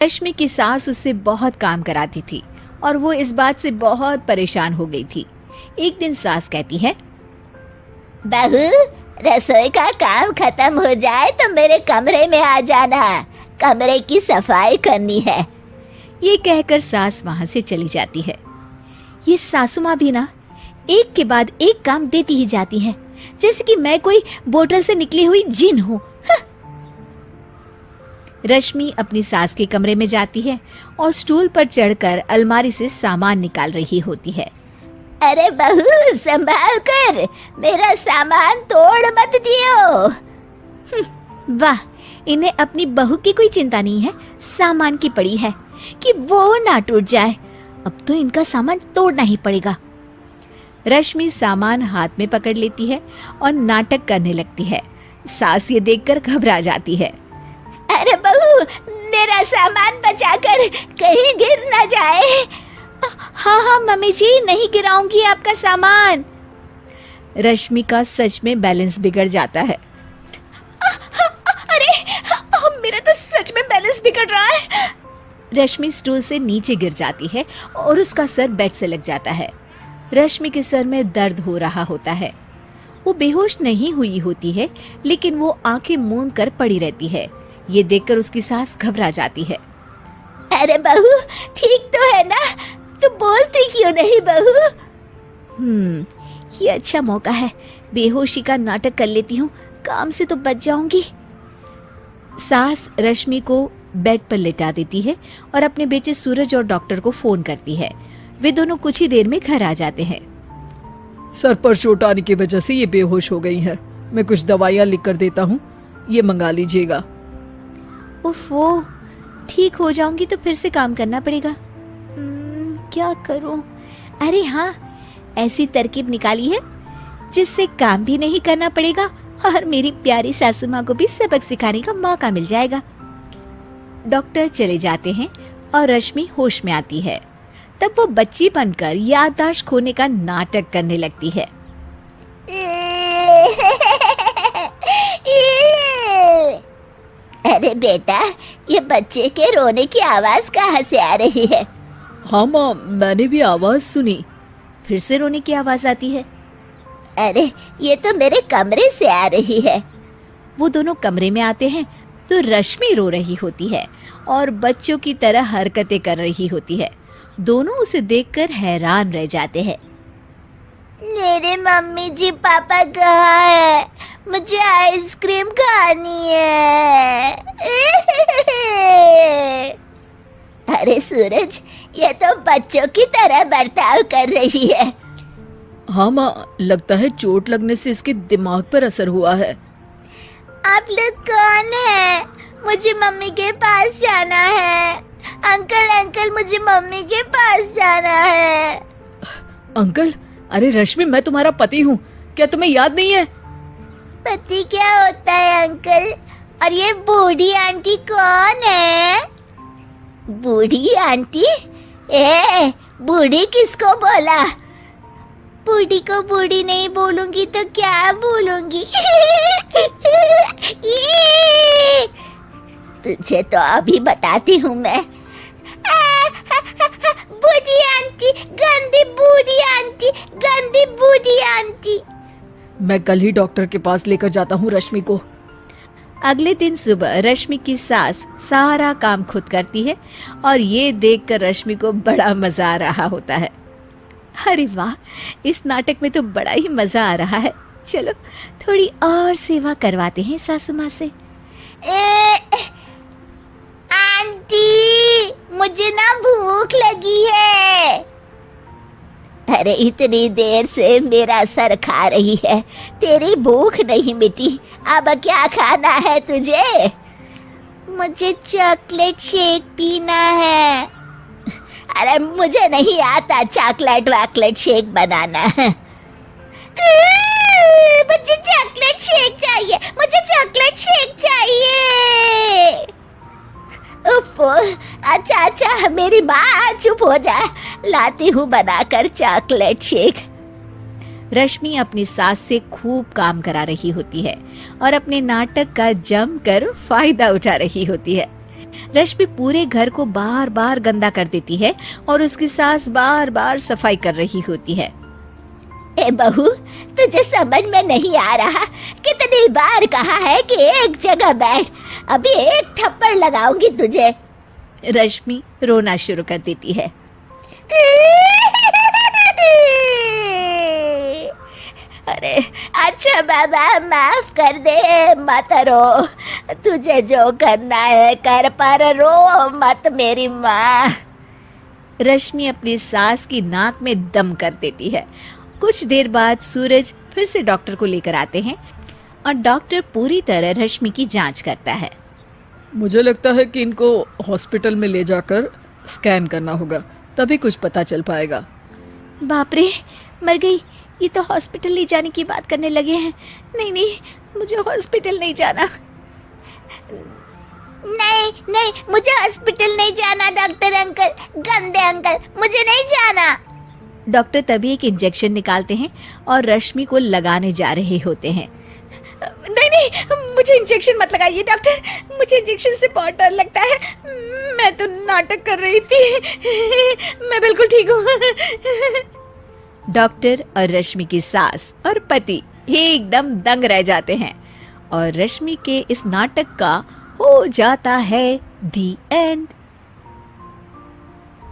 रश्मि की सास उससे बहुत काम कराती थी और वो इस बात से बहुत परेशान हो गई थी। एक दिन सास कहती है, बहू, रसोई का काम खत्म हो जाए तो मेरे कमरे में आ जाना, कमरे की सफाई करनी है। ये कहकर सास वहां से चली जाती है। ये सासू माँ भी ना एक के बाद एक काम देती ही जाती है, जैसे कि मैं कोई बोतल से निकली हुई जिन हूँ। रश्मि अपनी सास के कमरे में जाती है और स्टूल पर चढ़कर अलमारी से सामान निकाल रही होती है। अरे बहू, संभाल कर, मेरा सामान तोड़ मत दियो। वाह, इन्हें अपनी बहू की कोई चिंता नहीं है, सामान की पड़ी है कि वो ना टूट जाए। अब तो इनका सामान तोड़ना ही पड़ेगा। रश्मि सामान हाथ में पकड़ लेती है और नाटक करने लगती है। सास ये देखकर घबरा जाती है। अरे बहू, मेरा सामान बचाकर कहीं गिर न जाए। हाँ हाँ मम्मी जी, नहीं गिराऊंगी आपका सामान। रश्मि का सच में बैलेंस बिगड़ जाता है। अरे मेरा तो सच में बैलेंस बिगड़ रहा है। रश्मि स्टूल से नीचे गिर जाती है और उसका सर बेड से लग जाता है। रश्मि के सर में दर्द हो रहा होता है। वो बेहोश नहीं हुई होती है, लेकिन वो आंखें मूंद कर पड़ी रहती है। ये देखकर उसकी सास घबरा जाती है। अरे बहू, ठीक तो है ना? तू बोलती क्यों नहीं बहू? ये अच्छा मौका है, बेहोशी का नाटक कर लेती हूँ, काम से तो बच जाऊंगी। सास रश्मि को बेड पर लेटा देती है और अपने बेटे सूरज और डॉक्टर को फोन करती है। वे दोनों कुछ ही देर में घर आ जाते हैं। सर पर चोट आने की वजह से ये बेहोश हो गई है। मैं कुछ दवाइयाँ लिख कर देता हूँ, ये मंगा लीजिएगा। उफ, वो ठीक हो जाऊंगी तो फिर से काम करना पड़ेगा। क्या करूं? अरे हाँ, ऐसी तरकीब निकाली है जिससे काम भी नहीं करना पड़ेगा और मेरी प्यारी सासू माँ को भी सबक सिखाने का मौका मिल जाएगा। डॉक्टर चले जाते हैं और रश्मि होश में आती है। तब वो बच्ची बनकर याददाश्त खोने का नाटक करने लगती है। अरे बेटा, ये बच्चे के रोने की आवाज कहाँ से आ रही है? हाँ माँ, मैंने भी आवाज सुनी। फिर से रोने की आवाज आती है। अरे ये तो मेरे कमरे से आ रही है। वो दोनों कमरे में आते हैं तो रश्मि रो रही होती है और बच्चों की तरह हरकतें कर रही होती है। दोनों उसे देखकर हैरान रह जाते हैं। मेरे मम्मी जी पापा कहाँ है? मुझे आइसक्रीम खानी है। अरे सूरज, ये तो बच्चों की तरह बर्ताव कर रही है। हाँ माँ, लगता है चोट लगने से इसके दिमाग पर असर हुआ है। आप लोग कौन है? मुझे मम्मी के पास जाना है। अंकल अंकल, मुझे मम्मी के पास जाना है। अंकल? अरे रश्मि, मैं तुम्हारा पति हूँ, क्या तुम्हें याद नहीं है? पति क्या होता है अंकल? और ये बूढ़ी आंटी कौन है? बूढ़ी आंटी? बूढ़ी किसको बोला? बूढ़ी को बूढ़ी नहीं बोलूंगी तो क्या बोलूंगी? तुझे तो अभी बताती हूँ मैं। बूढ़ी आंटी, गंदी बूढ़ी आंटी, गंदी बूढ़ी आंटी। मैं कल ही डॉक्टर के पास लेकर जाता हूँ रश्मि को। अगले दिन सुबह रश्मि की सास सारा काम खुद करती है और ये देखकर रश्मि को बड़ा मजा आ रहा होता है। अरे वाह, इस नाटक में तो बड़ा ही मजा आ रहा है। चलो थोड़ी और सेवा करवाते हैं सासू माँ से। आंटी, मुझे ना भूख लगी है। अरे इतनी देर से मेरा सर खा रही है, तेरी भूख नहीं मिटी। अब क्या खाना है तुझे? मुझे चॉकलेट शेक पीना है। अरे मुझे नहीं आता चॉकलेट वाकलेट शेक बनाना। मुझे चॉकलेट शेक चाहिए, मुझे चॉकलेट शेक चाहिए। अच्छा, मेरी माँ चुप हो जा, लाती हूँ बनाकर चॉकलेट शेक। रश्मि अपनी सास से खूब काम करा रही होती है और अपने नाटक का जमकर फायदा उठा रही होती है। रश्मि पूरे घर को बार बार गंदा कर देती है और उसकी सास बार बार सफाई कर रही होती है। ए बहू, तुझे समझ में नहीं आ रहा? कितनी बार कहा है कि एक जगह बैठ, अभी एक थप्पड़ लगाऊंगी तुझे। रश्मि रोना शुरू कर देती है। अरे अच्छा बाबा, माफ कर दे, मत रो। तुझे जो करना है कर, पर रो मत मेरी माँ। रश्मि अपनी सास की नाक में दम कर देती है। कुछ देर बाद सूरज फिर से डॉक्टर को लेकर आते हैं और डॉक्टर पूरी तरह रश्मि की जांच करता है। मुझे लगता है कि इनको हॉस्पिटल में ले जाकर स्कैन करना होगा, तभी कुछ पता चल पाएगा। बाप रे, मर गई। ये तो हॉस्पिटल ले जाने की बात करने लगे हैं। नहीं नहीं, मुझे हॉस्पिटल नहीं जाना। नहीं नहीं, मुझे हॉस्पिटल नहीं जाना डॉक्टर अंकल, गंदे अंकल, मुझे नहीं जाना। डॉक्टर तभी एक इंजेक्शन निकालते हैं और रश्मि को लगाने जा रहे होते हैं। नहीं नहीं, मुझे इंजेक्शन मत लगाइए डॉक्टर, मुझे इंजेक्शन से बहुत डर लगता है। मैं तो नाटक कर रही थी, मैं बिल्कुल ठीक हूँ। डॉक्टर और रश्मि की सास और पति एकदम दंग रह जाते हैं और रश्मि के इस नाटक का हो जाता है दी एंड।